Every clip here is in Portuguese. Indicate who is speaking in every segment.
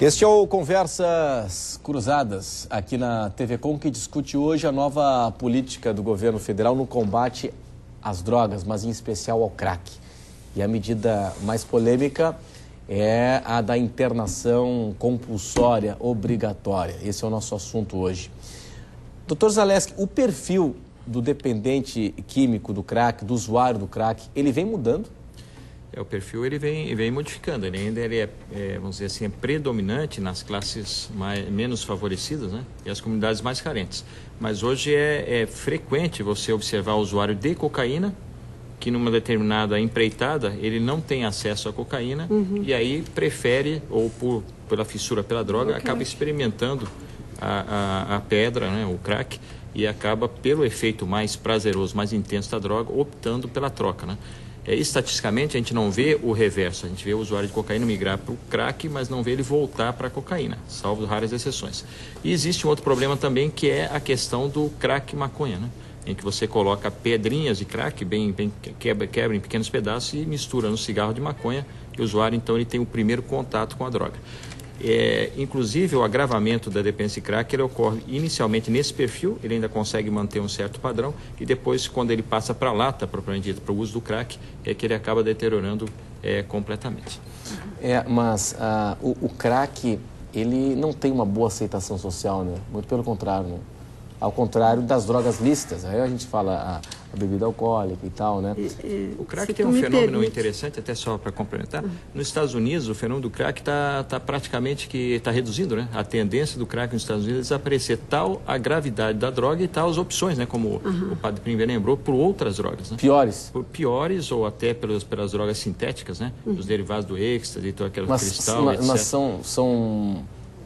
Speaker 1: Este é o Conversas Cruzadas, aqui na TV Com, que discute hoje a nova política do governo federal no combate às drogas, mas em especial ao crack. E a medida mais polêmica é a da internação compulsória obrigatória. Esse é o nosso assunto hoje. Dr. Zaleski, o perfil do dependente químico do crack, do usuário do crack, ele vem mudando?
Speaker 2: O perfil ele vem modificando, ele é, vamos dizer assim, é predominante nas classes menos favorecidas, né? E as comunidades mais carentes. Mas hoje é frequente você observar o usuário de cocaína, que numa determinada empreitada ele não tem acesso à cocaína e aí prefere, ou pela fissura pela droga, acaba experimentando a pedra, né, o crack, e acaba, pelo efeito mais prazeroso, mais intenso da droga, optando pela troca, né? Estatisticamente, a gente não vê o reverso. A gente vê o usuário de cocaína migrar para o crack, mas não vê ele voltar para a cocaína, salvo raras exceções. E existe um outro problema também, que é a questão do crack maconha, né? Em que você coloca pedrinhas de crack, quebra em pequenos pedaços e mistura no cigarro de maconha, e o usuário, então, ele tem o primeiro contato com a droga. Inclusive, o agravamento da dependência de crack ele ocorre inicialmente nesse perfil, ele ainda consegue manter um certo padrão, e depois, quando ele passa para a lata, propriamente dita, para o uso do crack, é que ele acaba deteriorando completamente.
Speaker 1: Mas o crack, ele não tem uma boa aceitação social, né? Muito pelo contrário, né? Ao contrário das drogas lícitas. Aí a gente fala a bebida alcoólica e tal, né?
Speaker 2: O crack tem um fenômeno interessante, até só para complementar. Nos Estados Unidos, o fenômeno do crack está praticamente que está reduzindo, né? A tendência do crack nos Estados Unidos é desaparecer tal a gravidade da droga e tal as opções, né? Como o padre Primber lembrou, por outras drogas, né?
Speaker 1: Piores?
Speaker 2: Por piores ou até pelas drogas sintéticas, né? Os derivados do êxtase e todo aquele cristal, etc.
Speaker 1: Mas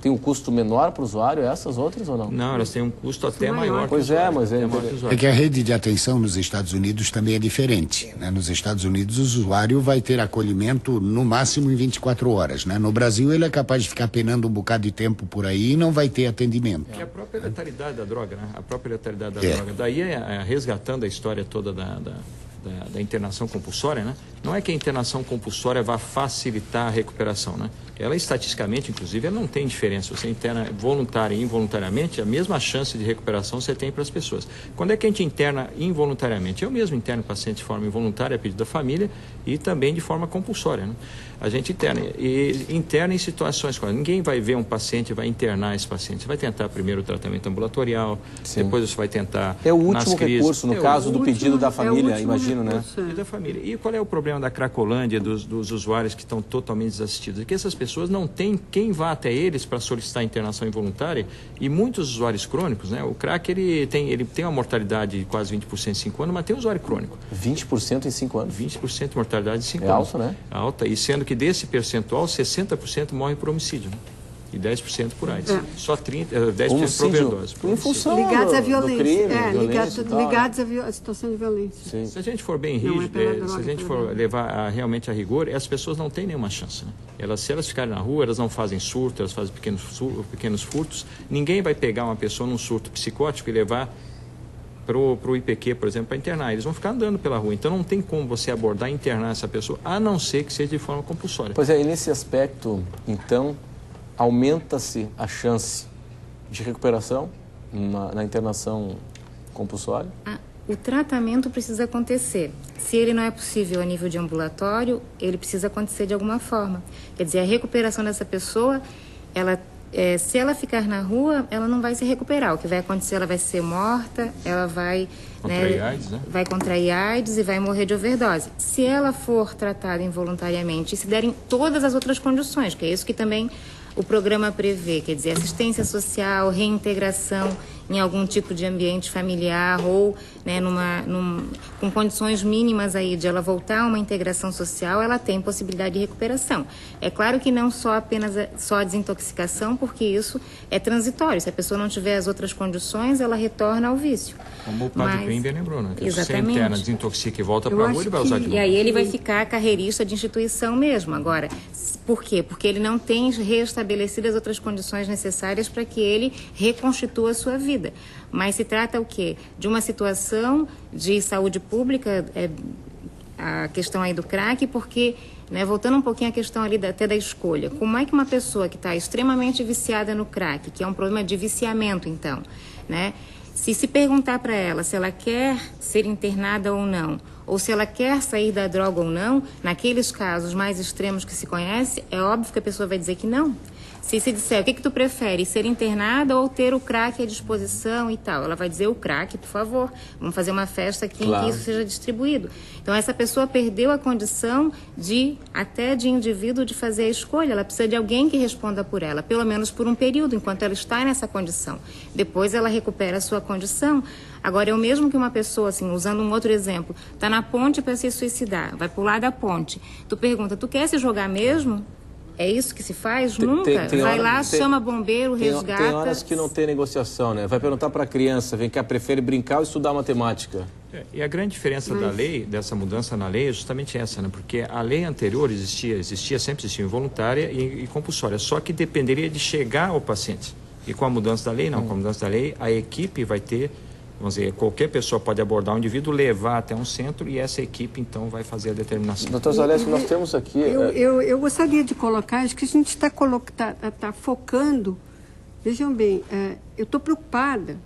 Speaker 1: tem um custo menor para o usuário, essas outras ou não?
Speaker 2: Não, elas têm um custo até maior.
Speaker 1: Pois é, mas
Speaker 3: é que a rede de atenção nos Estados Unidos também é diferente, né? Nos Estados Unidos, o usuário vai ter acolhimento no máximo em 24 horas, né? No Brasil, ele é capaz de ficar penando um bocado de tempo por aí e não vai ter atendimento.
Speaker 2: É a própria letalidade da droga, né? A própria letalidade da droga. Daí, resgatando a história toda da internação compulsória, né? Não é que a internação compulsória vá facilitar a recuperação, né? Ela, estatisticamente, inclusive, ela não tem diferença. Você interna voluntária e involuntariamente, a mesma chance de recuperação você tem para as pessoas. Quando é que a gente interna involuntariamente? Eu mesmo interno paciente de forma involuntária a pedido da família e também de forma compulsória, né? A gente interna em situações quando ninguém vai ver um paciente e vai internar esse paciente. Você vai tentar primeiro o tratamento ambulatorial, depois você vai tentar
Speaker 1: o último recurso, no caso do pedido da família, imagino, né?
Speaker 2: Da família. E qual é o problema da Cracolândia, dos usuários que estão totalmente desassistidos? É que essas pessoas não têm quem vá até eles para solicitar internação involuntária, e muitos usuários crônicos, né? O crack ele tem uma mortalidade de quase 20% em 5 anos, mas tem usuário crônico.
Speaker 1: 20% em 5 anos?
Speaker 2: 20% de mortalidade em 5 anos.
Speaker 1: É alta, né?
Speaker 2: Alta, e sendo que desse percentual, 60% morre por homicídio, né? E 10% por AIDS. Só 10% por overdose.
Speaker 1: Em função
Speaker 4: ligados à violência.
Speaker 1: Crime,
Speaker 4: ligados à situação de violência.
Speaker 1: Sim.
Speaker 2: Se a gente for bem rígido, se a gente for levar realmente a rigor, as pessoas não têm nenhuma chance, né? Se elas ficarem na rua, elas não fazem surto, elas fazem pequenos furtos. Ninguém vai pegar uma pessoa num surto psicótico e levar para o IPQ, por exemplo, para internar. Eles vão ficar andando pela rua. Então não tem como você abordar e internar essa pessoa, a não ser que seja de forma compulsória.
Speaker 1: Pois é, e nesse aspecto, então, aumenta-se a chance de recuperação na internação compulsória?
Speaker 5: O tratamento precisa acontecer. Se ele não é possível a nível de ambulatório, ele precisa acontecer de alguma forma. Quer dizer, a recuperação dessa pessoa, se ela ficar na rua, ela não vai se recuperar. O que vai acontecer, ela vai ser morta, ela vai
Speaker 2: contrair AIDS, né?
Speaker 5: Vai contrair AIDS e vai morrer de overdose. Se ela for tratada involuntariamente e se derem todas as outras condições, que é isso que também o programa prevê, quer dizer, assistência social, reintegração em algum tipo de ambiente familiar ou, né, com condições mínimas aí de ela voltar a uma integração social, ela tem possibilidade de recuperação. É claro que não apenas só a desintoxicação, porque isso é transitório. Se a pessoa não tiver as outras condições, ela retorna ao vício.
Speaker 2: Como o padre Primber lembrou, né? Que
Speaker 5: exatamente.
Speaker 2: Se você interna, desintoxica e volta para a rua, ele vai usar de novo.
Speaker 5: E aí ele vai ficar carreirista de instituição mesmo. Agora, por quê? Porque ele não tem restabelecido as outras condições necessárias para que ele reconstitua a sua vida. Mas se trata o quê? De uma situação de saúde pública a questão aí do crack, porque, né, voltando um pouquinho à questão ali até da escolha, como é que uma pessoa que está extremamente viciada no crack, que é um problema de viciamento, então, né, se perguntar para ela se ela quer ser internada ou não, ou se ela quer sair da droga ou não, naqueles casos mais extremos que se conhece, é óbvio que a pessoa vai dizer que não. Se disser, o que tu prefere, ser internada ou ter o crack à disposição e tal? Ela vai dizer o crack, por favor, vamos fazer uma festa aqui em que isso seja distribuído. Então, essa pessoa perdeu a condição até de indivíduo de fazer a escolha. Ela precisa de alguém que responda por ela, pelo menos por um período, enquanto ela está nessa condição. Depois ela recupera a sua condição. Agora, é o mesmo que uma pessoa, assim, usando um outro exemplo, está na ponte para se suicidar, vai pular da ponte. Tu pergunta, tu quer se jogar mesmo? É isso que se faz? Nunca. Vai lá, chama bombeiro, resgata.
Speaker 1: Tem horas que não tem negociação, né? Vai perguntar para a criança, vem cá, prefere brincar ou estudar matemática?
Speaker 2: E a grande diferença da lei, dessa mudança na lei, é justamente essa, né? Porque a lei anterior sempre existia involuntária e compulsória, só que dependeria de chegar ao paciente. E com a mudança da lei, não. Com a mudança da lei, a equipe vai ter, vamos dizer, qualquer pessoa pode abordar um indivíduo, levar até um centro e essa equipe, então, vai fazer a determinação.
Speaker 1: Doutor Zaleski, nós temos aqui...
Speaker 4: Eu gostaria de colocar, acho que a gente está focando, vejam bem, eu estou preocupada,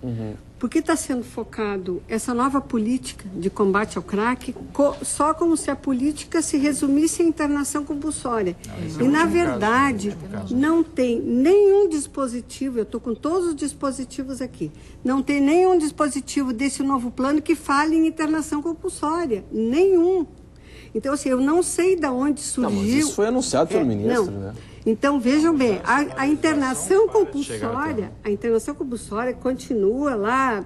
Speaker 4: porque está sendo focado essa nova política de combate ao crack só como se a política se resumisse à internação compulsória. E, na verdade, não tem nenhum dispositivo, eu estou com todos os dispositivos aqui, não tem nenhum dispositivo desse novo plano que fale em internação compulsória. Nenhum. Então, assim, eu não sei de onde surgiu... Não, mas
Speaker 1: isso foi anunciado pelo ministro, né?
Speaker 4: Então, vejam bem, a internação compulsória continua lá,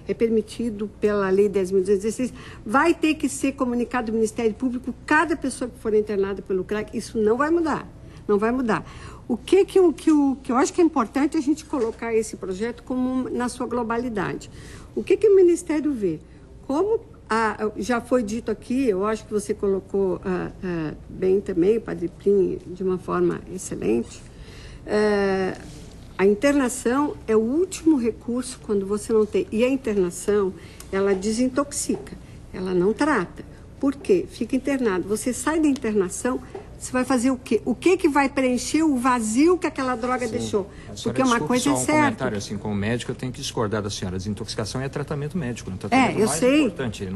Speaker 4: é permitido pela Lei 10.216, vai ter que ser comunicado ao Ministério Público cada pessoa que for internada pelo crack, isso não vai mudar, não vai mudar. O que eu acho que é importante a gente colocar esse projeto como na sua globalidade. O que o Ministério vê? Como já foi dito aqui, eu acho que você colocou bem também, Padre Plim, de uma forma excelente, a internação é o último recurso quando você não tem. E a internação, ela desintoxica, ela não trata. Por quê? Fica internado. Você sai da internação, você vai fazer o quê? O que vai preencher o vazio que aquela droga deixou? Porque uma coisa é certa.
Speaker 2: Um comentário, assim, como médico, eu tenho que discordar da senhora. Desintoxicação é tratamento médico, não é tratamento
Speaker 4: eu
Speaker 2: mais
Speaker 4: sei.
Speaker 2: Importante.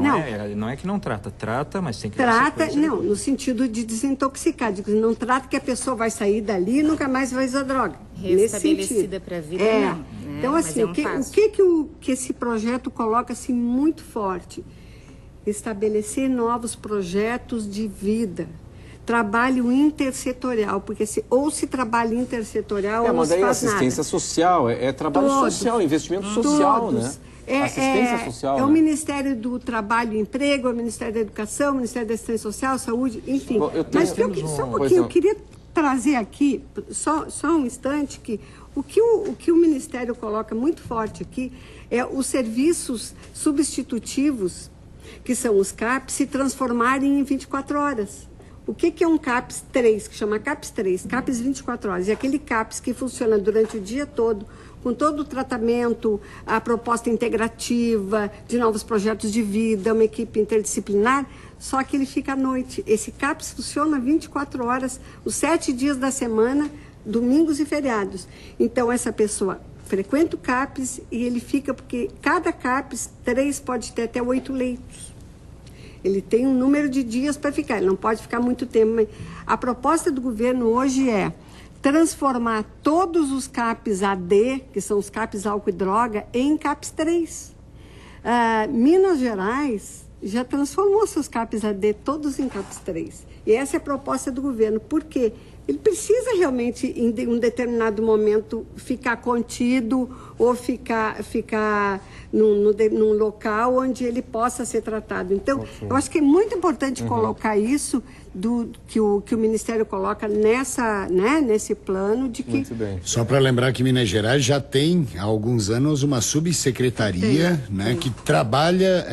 Speaker 2: Não é que não trata, mas tem que
Speaker 4: não, no sentido de desintoxicar. Digo, não trata que a pessoa vai sair dali e nunca mais vai usar droga.
Speaker 5: Restabelecida para a vida, não. Né?
Speaker 4: Então, assim, o que esse projeto coloca assim, muito forte? Estabelecer novos projetos de vida. Trabalho intersetorial, porque se trabalha intersetorial ou não se faz nada.
Speaker 1: Mas aí assistência social, é trabalho social, investimento social, né? Assistência social.
Speaker 4: É o Ministério do Trabalho e Emprego, é o Ministério da Educação, o Ministério da Assistência Social, Saúde, enfim. Bom, só um pouquinho, eu queria trazer aqui, só um instante, que o que o Ministério coloca muito forte aqui é os serviços substitutivos, que são os CAPs, se transformarem em 24 horas. O que é um CAPS 3, que chama CAPS 3, CAPS 24 horas? É aquele CAPS que funciona durante o dia todo, com todo o tratamento, a proposta integrativa, de novos projetos de vida, uma equipe interdisciplinar, só que ele fica à noite. Esse CAPS funciona 24 horas, os 7 dias da semana, domingos e feriados. Então, essa pessoa frequenta o CAPS e ele fica, porque cada CAPS 3 pode ter até 8 leitos. Ele tem um número de dias para ficar, ele não pode ficar muito tempo. Mas a proposta do governo hoje é transformar todos os CAPs AD, que são os CAPs álcool e droga, em CAPs 3. Minas Gerais já transformou seus CAPs AD todos em CAPs 3. E essa é a proposta do governo. Por quê? Ele precisa realmente, em um determinado momento, ficar contido ou ficar num local onde ele possa ser tratado. Então, eu acho que é muito importante colocar isso que o Ministério coloca nesse plano de que...
Speaker 1: Muito bem.
Speaker 3: Só para lembrar que Minas Gerais já tem há alguns anos uma subsecretaria que trabalha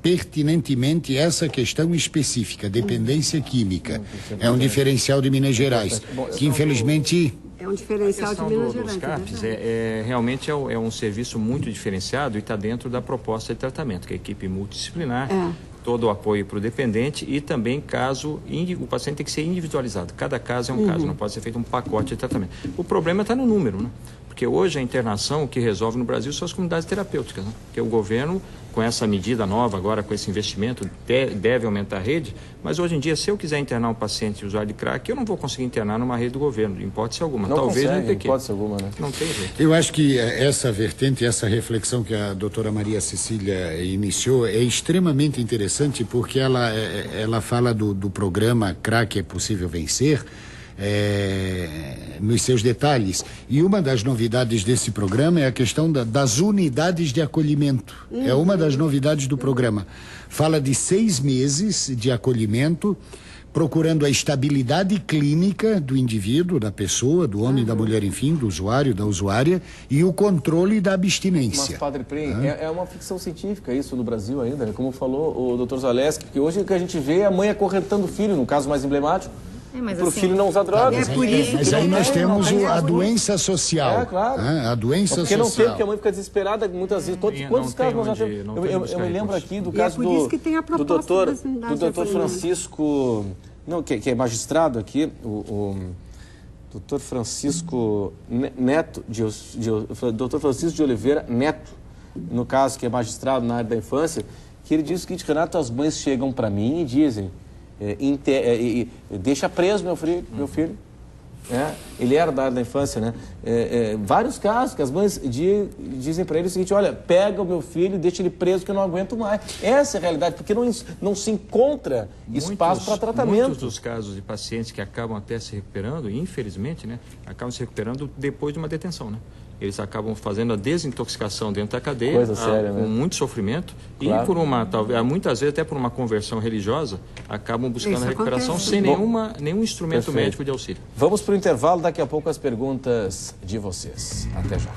Speaker 3: pertinentemente essa questão específica, dependência química. É um diferencial de Minas Gerais, que infelizmente...
Speaker 4: É um diferencial de Minas Gerais.
Speaker 2: Dos CAPs realmente é um serviço muito diferenciado e está dentro da proposta de tratamento, que é a equipe multidisciplinar. todo o apoio para o dependente e também caso o paciente tem que ser individualizado. Cada caso é um caso, não pode ser feito um pacote de tratamento. O problema está no número, né? Porque hoje a internação, o que resolve no Brasil são as comunidades terapêuticas, né? Porque o governo, com essa medida nova agora, com esse investimento, deve aumentar a rede, mas hoje em dia, se eu quiser internar um paciente usuário de crack, eu não vou conseguir internar numa rede do governo, de hipótese alguma. Talvez no IPQ.
Speaker 1: Hipótese alguma, né?
Speaker 2: Não tem jeito.
Speaker 3: Eu acho que essa vertente, essa reflexão que a doutora Maria Cecília iniciou é extremamente interessante, porque ela fala do programa Crack é Possível Vencer, nos seus detalhes. E uma das novidades desse programa é a questão das unidades de acolhimento. É uma das novidades do programa. Fala de 6 meses de acolhimento, procurando a estabilidade clínica do indivíduo, da pessoa, do homem, da mulher, enfim, do usuário, da usuária, e o controle da abstinência.
Speaker 1: Mas, Padre Prim, é uma ficção científica isso no Brasil ainda, né? Como falou o Dr. Zaleski, que hoje o que a gente vê é a mãe acorrentando o filho, no caso mais emblemático, para o filho não usar drogas.
Speaker 3: Mas aí nós temos a doença social.
Speaker 1: Claro.
Speaker 3: A doença social.
Speaker 1: Porque não tem, porque a mãe fica desesperada muitas vezes. Quantos casos nós já temos? Eu me lembro aqui do caso do doutor Francisco, que é magistrado aqui, o doutor Francisco Neto, doutor Francisco de Oliveira Neto, no caso que é magistrado na área da infância, que ele diz o seguinte: Renato, as mães chegam para mim e dizem, deixa preso meu filho. Ele era da área da infância, né? Vários casos que as mães dizem para ele o seguinte: olha, pega o meu filho e deixa ele preso que eu não aguento mais. Essa é a realidade, porque não se encontra espaço para tratamento.
Speaker 2: Muitos dos casos de pacientes que acabam até se recuperando, infelizmente, né, acabam se recuperando depois de uma detenção, né? Eles acabam fazendo a desintoxicação dentro da cadeia,
Speaker 1: coisa séria,
Speaker 2: com muito sofrimento, claro. E muitas vezes até por uma conversão religiosa, acabam buscando a recuperação sem nenhum instrumento médico de auxílio.
Speaker 1: Vamos para o intervalo, daqui a pouco as perguntas de vocês. Até já.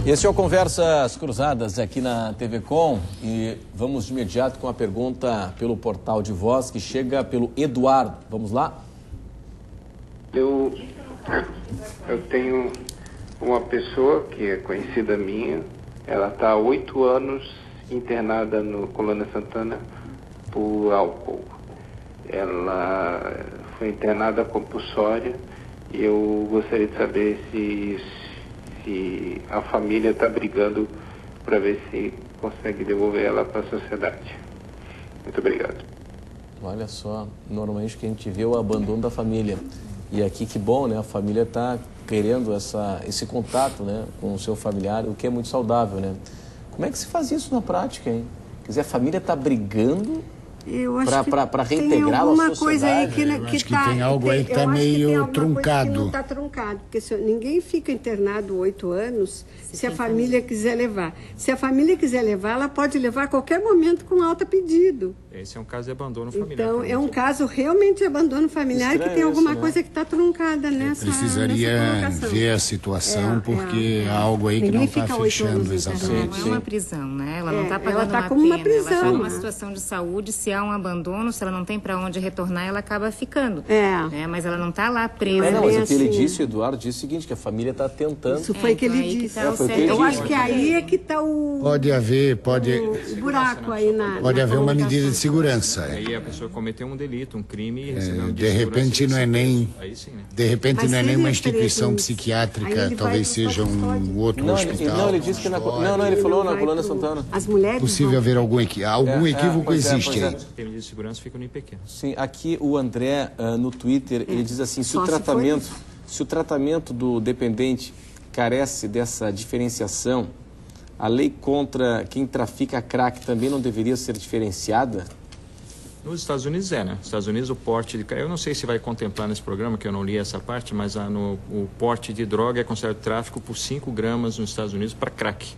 Speaker 1: Esse é o Conversas Cruzadas aqui na TV Com e vamos de imediato com a pergunta pelo portal de voz que chega pelo Eduardo. Vamos lá?
Speaker 6: Eu tenho uma pessoa que é conhecida minha, ela está há 8 anos internada no Colônia Santana por álcool. Ela foi internada compulsória e eu gostaria de saber se a família está brigando para ver se consegue devolver ela para a sociedade. Muito obrigado.
Speaker 1: Olha só, normalmente o que a gente vê é o abandono da família. E aqui que bom, né? A família está querendo esse contato, né, com o seu familiar, o que é muito saudável, né? Como é que se faz isso na prática, hein? Quer dizer, a família está brigando para reintegrar a sociedade.
Speaker 4: Coisa aí
Speaker 3: tem algo aí que está meio truncado.
Speaker 4: Não está truncado, porque ninguém fica internado 8 anos se a família quiser levar. Se a família quiser levar, ela pode levar a qualquer momento com alta pedido.
Speaker 2: Esse é um caso de abandono familiar.
Speaker 4: Então, é um caso realmente de abandono familiar. Estranho, que tem alguma coisa que está truncada nessa
Speaker 3: precisaria ver a situação, porque há algo aí que não está fechando exatamente.
Speaker 5: Não é uma prisão, né? Ela não está pagando
Speaker 4: uma pena. Ela
Speaker 5: está numa situação de saúde. Se há um abandono, se ela não tem para onde retornar, ela acaba ficando. Mas ela não está lá presa.
Speaker 1: Mas o que ele disse, o Eduardo disse o seguinte, que a família está tentando.
Speaker 4: Isso foi o que ele disse. Eu acho que aí é que está o...
Speaker 3: Pode haver,
Speaker 4: o buraco aí na...
Speaker 3: Pode haver uma medida de segurança.
Speaker 2: Aí a pessoa cometeu um delito, um crime e recebeu um
Speaker 3: de repente não é nem...
Speaker 2: Aí sim, né?
Speaker 3: De repente não é nem uma instituição psiquiátrica, talvez seja um outro hospital.
Speaker 1: Não, ele disse que ele falou na Colônia Santana.
Speaker 4: As mulheres...
Speaker 3: Possível haver algum equívoco existe aí.
Speaker 2: Crime de segurança fica no IPQ.
Speaker 1: Sim, aqui o André, no Twitter, ele diz assim, se o tratamento do dependente carece dessa diferenciação, a lei contra quem trafica crack também não deveria ser diferenciada?
Speaker 2: Nos Estados Unidos né? Nos Estados Unidos o porte de... Eu não sei se vai contemplar nesse programa, que eu não li essa parte, mas o porte de droga é considerado tráfico por 5 gramas nos Estados Unidos para crack.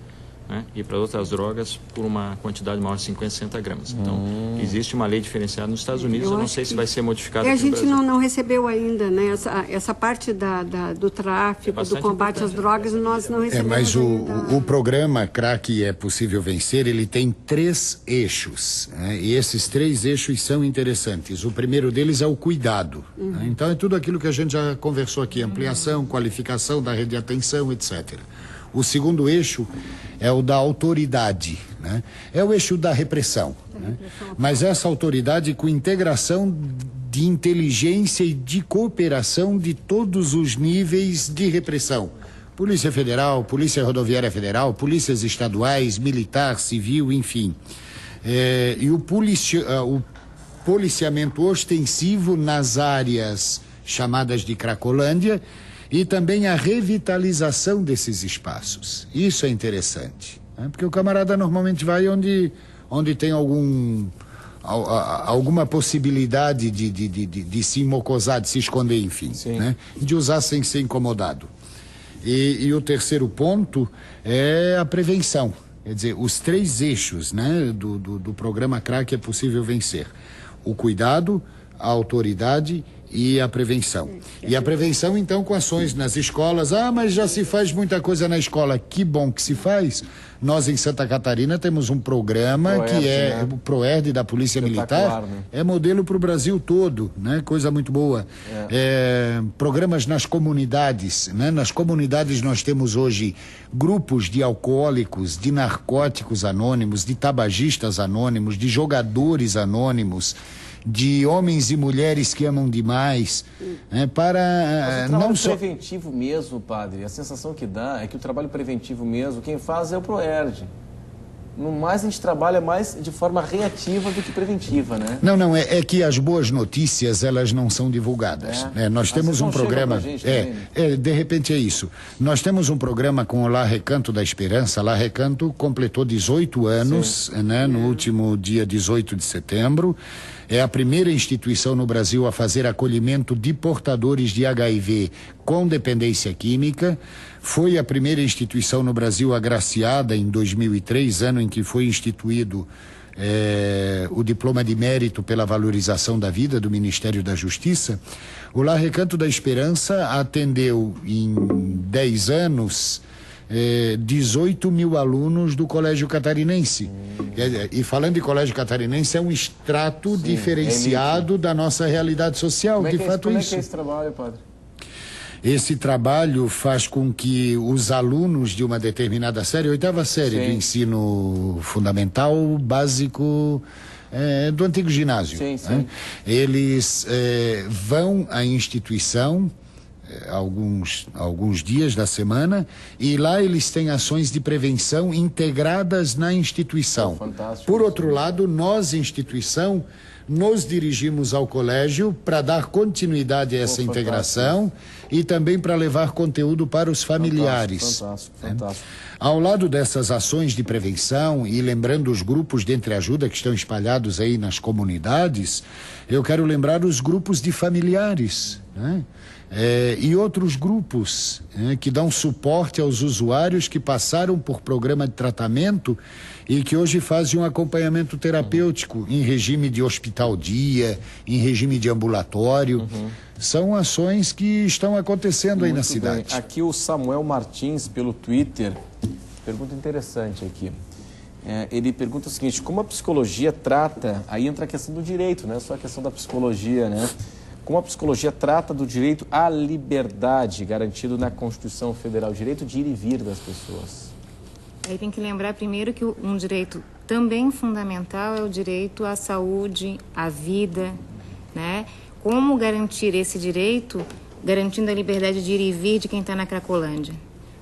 Speaker 2: né? E para outras drogas por uma quantidade maior de 50, 60 gramas. Então, existe uma lei diferenciada nos Estados Unidos, eu não sei se vai ser modificada aqui no Brasil.
Speaker 4: A gente não recebeu ainda, né? Essa parte do tráfico, do combate às drogas, nós não recebemos
Speaker 3: mas
Speaker 4: ainda.
Speaker 3: O programa Crack é Possível Vencer, ele tem 3 eixos, né? E esses 3 eixos são interessantes. O primeiro deles é o cuidado. Né? Então, é tudo aquilo que a gente já conversou aqui, ampliação, qualificação da rede de atenção, etc. O segundo eixo é o da autoridade, né? É o eixo da repressão, né? Mas essa autoridade com integração de inteligência e de cooperação de todos os níveis de repressão. Polícia Federal, Polícia Rodoviária Federal, polícias estaduais, militar, civil, enfim. E o policiamento ostensivo nas áreas chamadas de Cracolândia, e também a revitalização desses espaços. Isso é interessante, né? Porque o camarada normalmente vai onde tem alguma possibilidade de se mocosar, de se esconder, enfim, né? De usar sem ser incomodado. E o terceiro ponto é a prevenção. Quer dizer, os 3 eixos, né, do programa Crack é Possível Vencer. O cuidado, a autoridade e a prevenção. E a prevenção, então, com ações nas escolas. Mas já se faz muita coisa na escola. Que bom que se faz. Nós, em Santa Catarina, temos um programa que é o PROERD da Polícia Militar. Né? É modelo para o Brasil todo, né? Coisa muito boa. Programas nas comunidades, né? Nas comunidades nós temos hoje grupos de alcoólicos, de narcóticos anônimos, de tabagistas anônimos, de jogadores anônimos, de homens e mulheres que amam demais, para
Speaker 1: não só preventivo mesmo, padre. A sensação que dá é que o trabalho preventivo mesmo, quem faz é o PROERD. No mais, a gente trabalha mais de forma reativa do que preventiva, né?
Speaker 3: Não, é que as boas notícias, elas não são divulgadas. Nós temos um programa... de repente é isso. Nós temos um programa com o La Recanto da Esperança. La Recanto completou 18 anos, né, no último dia 18 de setembro. É a primeira instituição no Brasil a fazer acolhimento de portadores de HIV com dependência química. Foi a primeira instituição no Brasil agraciada em 2003, ano em que foi instituído o diploma de mérito pela valorização da vida do Ministério da Justiça. O La Recanto da Esperança atendeu em 10 anos 18 mil alunos do Colégio Catarinense. E falando de Colégio Catarinense, é um extrato diferenciado da nossa realidade social. Como é que é
Speaker 1: esse trabalho, padre?
Speaker 3: Esse trabalho faz com que os alunos de uma determinada série, 8ª série do ensino fundamental, básico, do antigo ginásio, né? Eles vão à instituição alguns dias da semana, e lá eles têm ações de prevenção integradas na instituição. Por outro lado, nós, instituição, nos dirigimos ao colégio para dar continuidade a essa integração e também para levar conteúdo para os familiares. Fantástico. Ao lado dessas ações de prevenção e lembrando os grupos de entreajuda que estão espalhados aí nas comunidades, eu quero lembrar os grupos de familiares, né? E outros grupos que dão suporte aos usuários que passaram por programa de tratamento e que hoje fazem um acompanhamento terapêutico em regime de hospital-dia, em regime de ambulatório. São ações que estão acontecendo aí na cidade.
Speaker 1: Bem. Aqui o Samuel Martins, pelo Twitter, pergunta interessante aqui. Ele pergunta o seguinte: como a psicologia trata, aí entra a questão do direito, não é só a questão da psicologia, né? Como a psicologia trata do direito à liberdade garantido na Constituição Federal, o direito de ir e vir das pessoas?
Speaker 5: Aí tem que lembrar primeiro que um direito também fundamental é o direito à saúde, à vida, né? Como garantir esse direito, garantindo a liberdade de ir e vir de quem está na Cracolândia,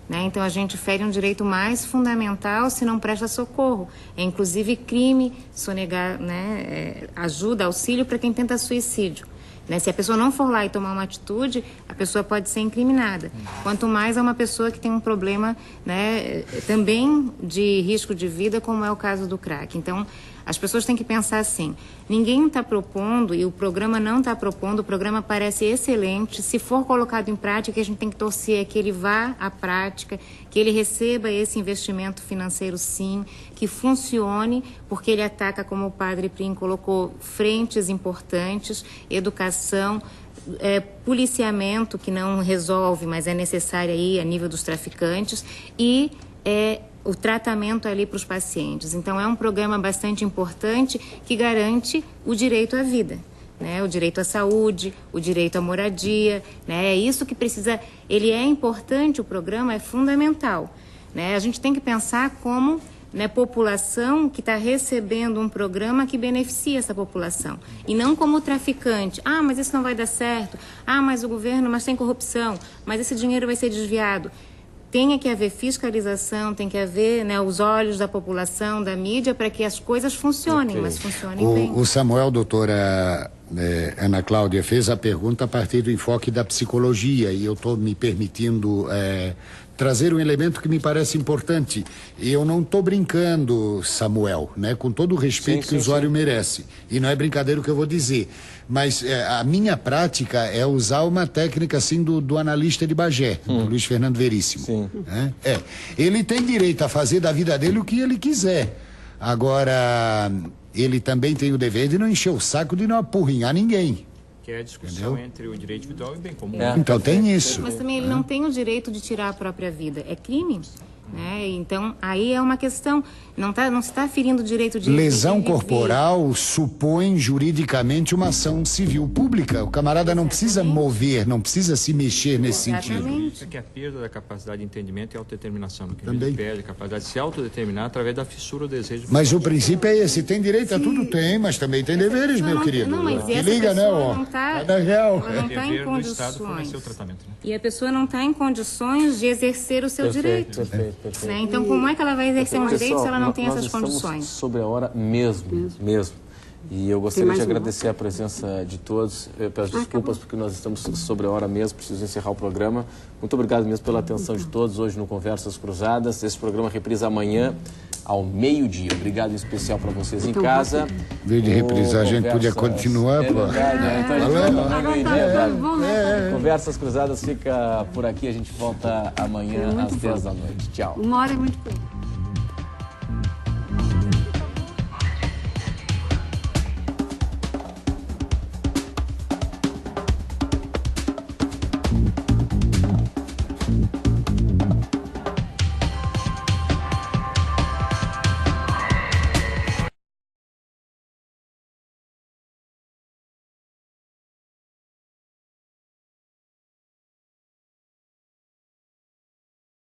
Speaker 5: né? Então a gente fere um direito mais fundamental se não presta socorro. É inclusive crime sonegar, né, ajuda, auxílio para quem tenta suicídio. Né? Se a pessoa não for lá e tomar uma atitude, a pessoa pode ser incriminada. Quanto mais é uma pessoa que tem um problema, né, também de risco de vida, como é o caso do crack. Então, As pessoas têm que pensar assim, ninguém está propondo, e o programa não está propondo, o programa parece excelente, se for colocado em prática, a gente tem que torcer que ele vá à prática, que ele receba esse investimento financeiro sim, que funcione, porque ele ataca, como o padre Prim colocou, frentes importantes, educação, policiamento, que não resolve, mas é necessário aí a nível dos traficantes, e o tratamento ali para os pacientes. Então, é um programa bastante importante que garante o direito à vida, né? O direito à saúde, o direito à moradia, né? É isso que precisa... Ele é importante, o programa é fundamental, né? A gente tem que pensar como... né, população que está recebendo um programa que beneficia essa população. E não como traficante. Ah, mas isso não vai dar certo. Ah, mas o governo, mas tem corrupção. Mas esse dinheiro vai ser desviado. Tem que haver fiscalização, tem que haver, né, os olhos da população, da mídia, para que as coisas funcionem, mas funcionem bem.
Speaker 3: O Samuel, doutora Ana Cláudia, fez a pergunta a partir do enfoque da psicologia, e eu estou me permitindo trazer um elemento que me parece importante. Eu não estou brincando, Samuel, né, com todo o respeito que o usuário merece. E não é brincadeira o que eu vou dizer. Mas a minha prática é usar uma técnica assim do analista de Bagé, do Luiz Fernando Veríssimo.
Speaker 1: Sim.
Speaker 3: Né? Ele tem direito a fazer da vida dele o que ele quiser. Agora, ele também tem o dever de não encher o saco, de não apurrinhar ninguém.
Speaker 2: Que é a discussão entre o direito individual e o bem comum.
Speaker 3: Então tem isso.
Speaker 5: Mas também ele não tem o direito de tirar a própria vida. É crime. Né? Então, aí é uma questão, não se está ferindo o direito de...
Speaker 3: Lesão corporal supõe juridicamente uma ação civil pública. O camarada não precisa mover, não precisa se mexer nesse sentido.
Speaker 2: Isso é que a perda da capacidade de entendimento e autodeterminação. Que
Speaker 3: também
Speaker 2: perde a capacidade de se autodeterminar através da fissura do desejo.
Speaker 3: Mas o princípio é esse, tem direito a tudo, tem, mas também tem deveres, meu querido.
Speaker 5: Não, mas essa
Speaker 3: liga, né, ó.
Speaker 5: Não tá,
Speaker 3: real.
Speaker 5: Ela não está em condições.
Speaker 2: O tratamento, né?
Speaker 5: E a pessoa não está em condições de exercer o seu direito.
Speaker 1: Perfeito.
Speaker 5: Né? Então, como é que ela vai exercer um direito se ela não tem essas condições?
Speaker 1: Sobre a hora mesmo. E eu gostaria de agradecer a presença de todos. Eu peço desculpas porque nós estamos sobre a hora mesmo, preciso encerrar o programa. Muito obrigado mesmo pela atenção de todos hoje no Conversas Cruzadas. Esse programa reprisa amanhã ao meio-dia. Obrigado em especial para vocês em casa.
Speaker 3: Em vez de reprisar, a gente podia continuar, pô.
Speaker 1: Conversas Cruzadas fica por aqui. A gente volta amanhã às 10 da noite. Tchau.
Speaker 4: Uma hora é muito pouco.